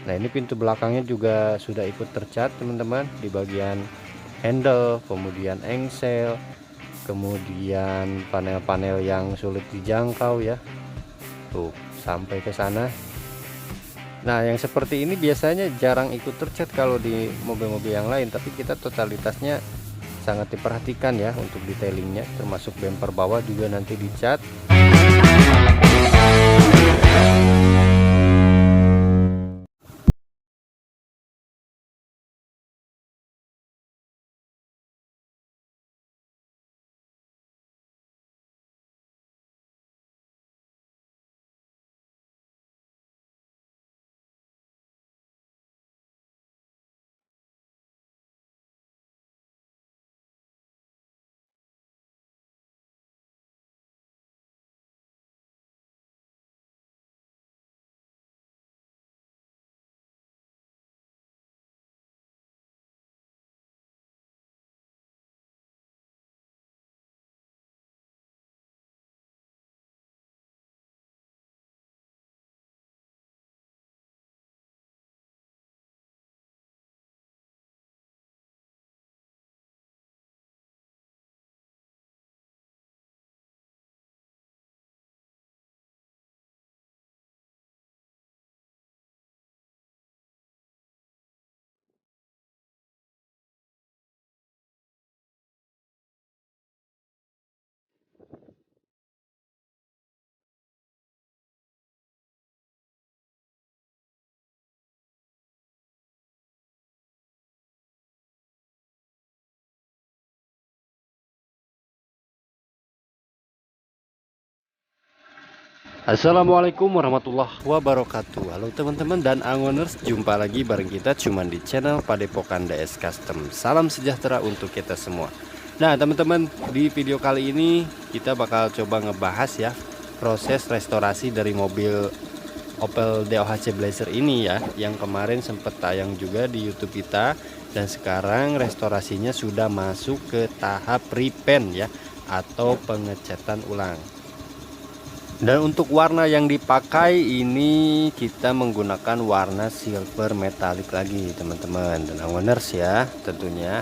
Nah, ini pintu belakangnya juga sudah ikut tercat teman-teman, di bagian handle, kemudian engsel, kemudian panel-panel yang sulit dijangkau ya, tuh sampai ke sana. Nah, yang seperti ini biasanya jarang ikut tercat kalau di mobil-mobil yang lain, tapi kita totalitasnya sangat diperhatikan ya untuk detailingnya, termasuk bumper bawah juga nanti dicat. Assalamualaikum warahmatullahi wabarakatuh. Halo teman-teman dan Angoners, jumpa lagi bareng kita cuman di channel Padepokan DS Custom. Salam sejahtera untuk kita semua. Nah teman-teman, di video kali ini kita bakal coba ngebahas ya proses restorasi dari mobil Opel DOHC Blazer ini ya, yang kemarin sempat tayang juga di YouTube kita, dan sekarang restorasinya sudah masuk ke tahap repaint ya, atau pengecatan ulang. Dan untuk warna yang dipakai ini kita menggunakan warna silver metallic lagi teman-teman dan owners ya, tentunya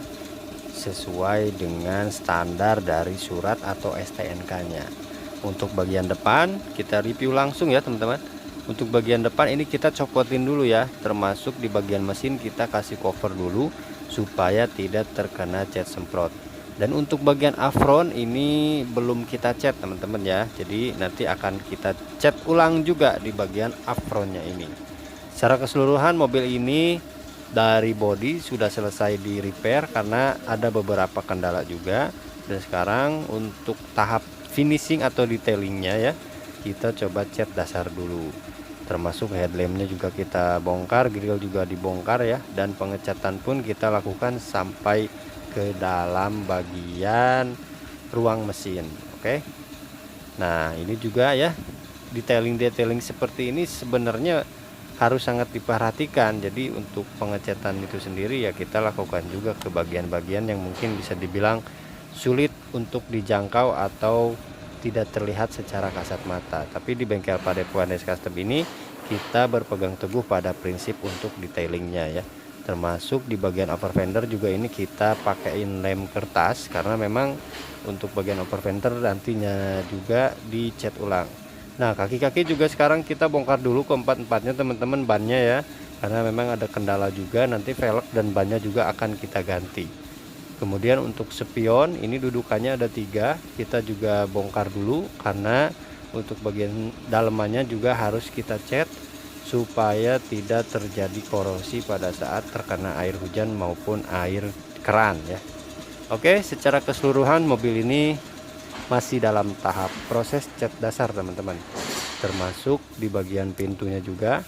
sesuai dengan standar dari surat atau STNK nya. Untuk bagian depan kita review langsung ya teman-teman. Untuk bagian depan ini kita copotin dulu ya, termasuk di bagian mesin kita kasih cover dulu supaya tidak terkena cat semprot. Dan untuk bagian afron ini belum kita cat teman-teman ya, jadi nanti akan kita cat ulang juga di bagian afronnya ini. Secara keseluruhan mobil ini dari bodi sudah selesai di repair karena ada beberapa kendala juga. Dan sekarang untuk tahap finishing atau detailingnya ya, kita coba cat dasar dulu, termasuk headlampnya juga kita bongkar, grill juga dibongkar ya, dan pengecatan pun kita lakukan sampai ke dalam bagian ruang mesin. Oke. Nah, ini juga ya, detailing seperti ini sebenarnya harus sangat diperhatikan. Jadi untuk pengecatan itu sendiri ya kita lakukan juga ke bagian-bagian yang mungkin bisa dibilang sulit untuk dijangkau atau tidak terlihat secara kasat mata. Tapi di bengkel Padepokan DS Custom ini kita berpegang teguh pada prinsip untuk detailingnya ya, termasuk di bagian upper fender juga ini kita pakaiin lem kertas karena memang untuk bagian upper fender nantinya juga dicat ulang. Nah, kaki-kaki juga sekarang kita bongkar dulu keempat-empatnya teman-teman, bannya ya, karena memang ada kendala juga, nanti velg dan bannya juga akan kita ganti. Kemudian untuk spion ini dudukannya ada 3, kita juga bongkar dulu karena untuk bagian dalamannya juga harus kita cat supaya tidak terjadi korosi pada saat terkena air hujan maupun air keran ya. Oke, secara keseluruhan mobil ini masih dalam tahap proses cat dasar teman-teman, termasuk di bagian pintunya juga.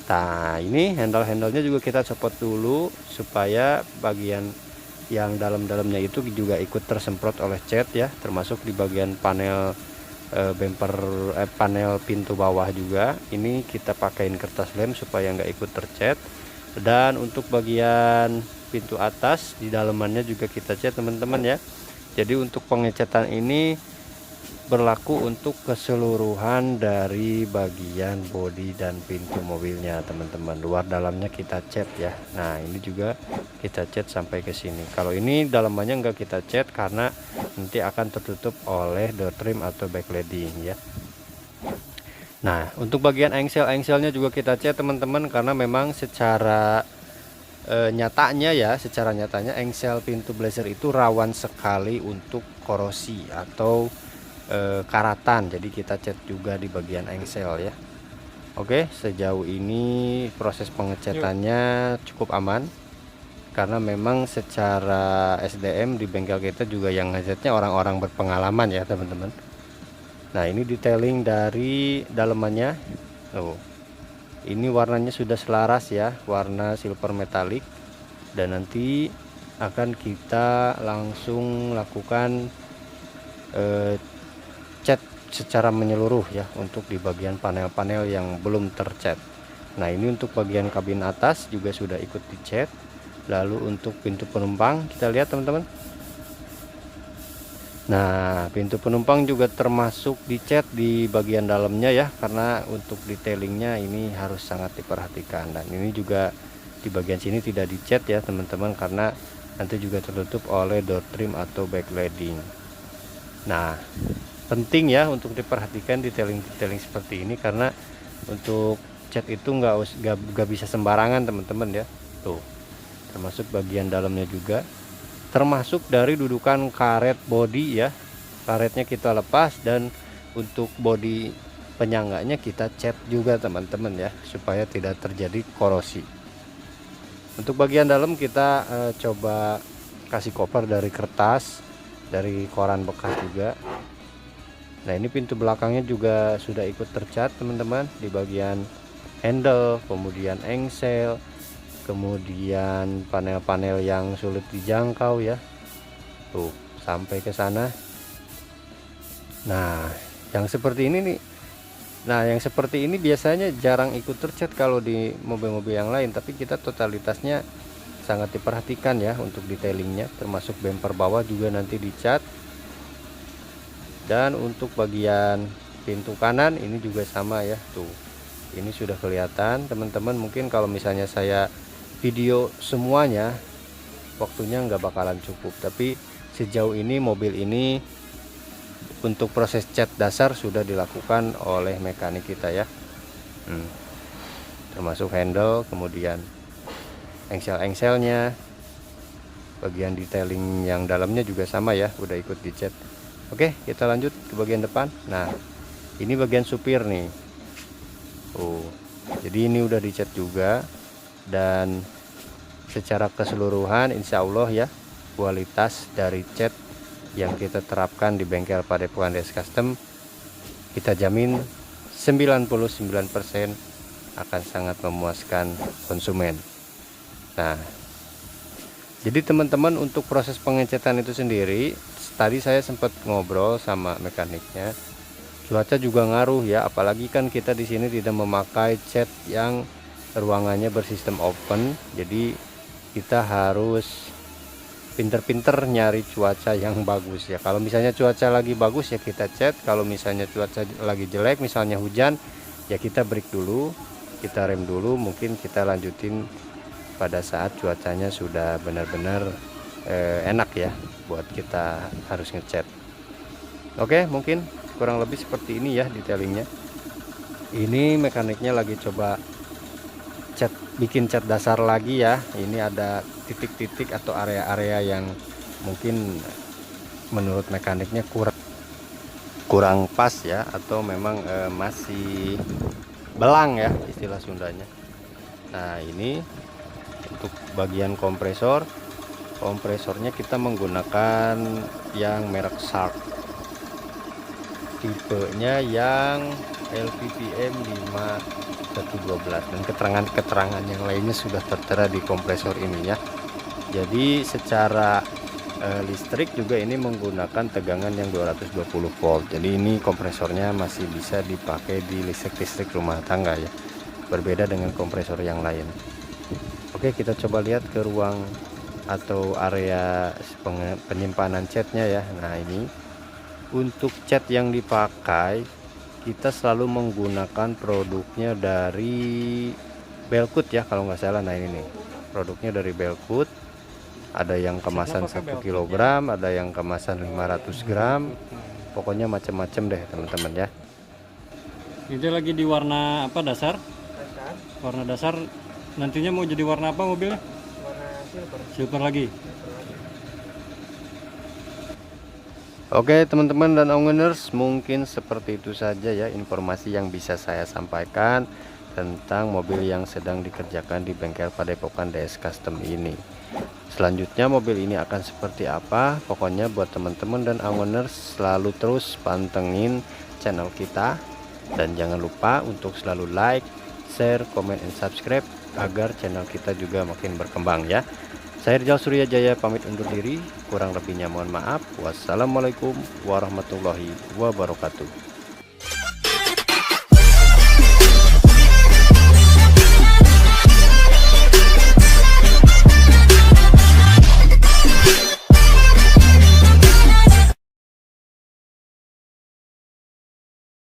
Nah, ini handle-handlenya juga kita copot dulu supaya bagian yang dalam-dalamnya itu juga ikut tersemprot oleh cat ya, termasuk di bagian panel bumper panel pintu bawah juga ini kita pakaiin kertas lem supaya nggak ikut tercat. Dan untuk bagian pintu atas di dalamannya juga kita cat teman-teman ya. Jadi untuk pengecatan ini berlaku untuk keseluruhan dari bagian bodi dan pintu mobilnya teman-teman. Luar dalamnya kita cat ya. Nah ini juga kita cat sampai ke sini. Kalau ini dalamannya enggak kita cat karena nanti akan tertutup oleh door trim atau backlighting ya. Nah untuk bagian engsel-engselnya juga kita cat teman-teman, karena memang secara nyatanya ya, secara nyatanya engsel pintu Blazer itu rawan sekali untuk korosi atau karatan. Jadi kita cat juga di bagian engsel ya. Oke, sejauh ini proses pengecatannya cukup aman, karena memang secara SDM di bengkel kita juga yang ngecatnya orang-orang berpengalaman ya teman-teman. Nah ini detailing dari dalemannya. Ini warnanya sudah selaras ya, warna silver metalik, dan nanti akan kita langsung lakukan cat secara menyeluruh ya untuk di bagian panel-panel yang belum tercat. Nah ini untuk bagian kabin atas juga sudah ikut dicat. Lalu untuk pintu penumpang kita lihat teman-teman. Nah pintu penumpang juga termasuk dicat di bagian dalamnya ya, karena untuk detailingnya ini harus sangat diperhatikan. Dan ini juga di bagian sini tidak dicat ya teman-teman, karena nanti juga tertutup oleh door trim atau backlighting. Nah penting ya untuk diperhatikan detailing seperti ini, karena untuk cat itu nggak bisa sembarangan teman-teman ya. Tuh termasuk bagian dalamnya juga, termasuk dari dudukan karet bodi ya, karetnya kita lepas, dan untuk bodi penyangganya kita cat juga teman-teman ya, supaya tidak terjadi korosi. Untuk bagian dalam kita coba kasih cover dari kertas, dari koran bekas juga. Nah ini pintu belakangnya juga sudah ikut tercat teman-teman, di bagian handle, kemudian engsel, kemudian panel-panel yang sulit dijangkau ya, tuh sampai ke sana. Nah yang seperti ini nih, nah yang seperti ini biasanya jarang ikut tercat kalau di mobil-mobil yang lain, tapi kita totalitasnya sangat diperhatikan ya untuk detailingnya, termasuk bumper bawah juga nanti dicat. Dan untuk bagian pintu kanan ini juga sama ya, tuh ini sudah kelihatan teman-teman. Mungkin kalau misalnya saya video semuanya waktunya nggak bakalan cukup, tapi sejauh ini mobil ini untuk proses cat dasar sudah dilakukan oleh mekanik kita ya. Termasuk handle, kemudian engsel-engselnya, bagian detailing yang dalamnya juga sama ya, udah ikut dicat. Oke kita lanjut ke bagian depan. Nah ini bagian supir nih. Jadi ini udah dicat juga, dan secara keseluruhan insya Allah ya, kualitas dari cat yang kita terapkan di bengkel Padepokan DS Custom kita jamin 99% akan sangat memuaskan konsumen. Nah jadi teman-teman untuk proses pengecatan itu sendiri, tadi saya sempat ngobrol sama mekaniknya, cuaca juga ngaruh ya, apalagi kan kita di sini tidak memakai cat yang ruangannya bersistem open, jadi kita harus pinter-pinter nyari cuaca yang bagus ya. Kalau misalnya cuaca lagi bagus ya kita cat, kalau misalnya cuaca lagi jelek misalnya hujan ya kita break dulu, kita rem dulu, mungkin kita lanjutin pada saat cuacanya sudah benar-benar enak ya buat kita harus ngecat. Oke mungkin kurang lebih seperti ini ya detailingnya. Ini mekaniknya lagi coba cat, bikin cat dasar lagi ya. Ini ada titik-titik atau area-area yang mungkin menurut mekaniknya kurang pas ya, atau memang masih belang ya istilah Sundanya. Nah ini untuk bagian kompresornya kita menggunakan yang merek Shark, tipenya yang LPPM 5112, dan keterangan yang lainnya sudah tertera di kompresor ini ya. Jadi secara listrik juga ini menggunakan tegangan yang 220 volt. Jadi ini kompresornya masih bisa dipakai di listrik rumah tangga ya, berbeda dengan kompresor yang lain. Oke kita coba lihat ke ruang atau area penyimpanan catnya ya. Nah ini Untuk cat yang dipakai kita selalu menggunakan produknya dari Belkut ya kalau nggak salah. Nah ini nih produknya dari Belkut, ada yang kemasan 1 kilogram, ada yang kemasan 500 gram, pokoknya macam-macam deh teman-teman ya. Ini lagi di warna apa dasar? Warna dasar. Nantinya mau jadi warna apa mobilnya? Warna silver. Silver lagi. Oke teman-teman dan owners, mungkin seperti itu saja ya informasi yang bisa saya sampaikan tentang mobil yang sedang dikerjakan di bengkel Padepokan DS Custom ini. Selanjutnya mobil ini akan seperti apa, pokoknya buat teman-teman dan owners selalu terus pantengin channel kita, dan jangan lupa untuk selalu like, share, comment, and subscribe agar channel kita juga makin berkembang ya. Saya Rizal Surya Jaya pamit undur diri, kurang lebihnya mohon maaf. Wassalamualaikum warahmatullahi wabarakatuh.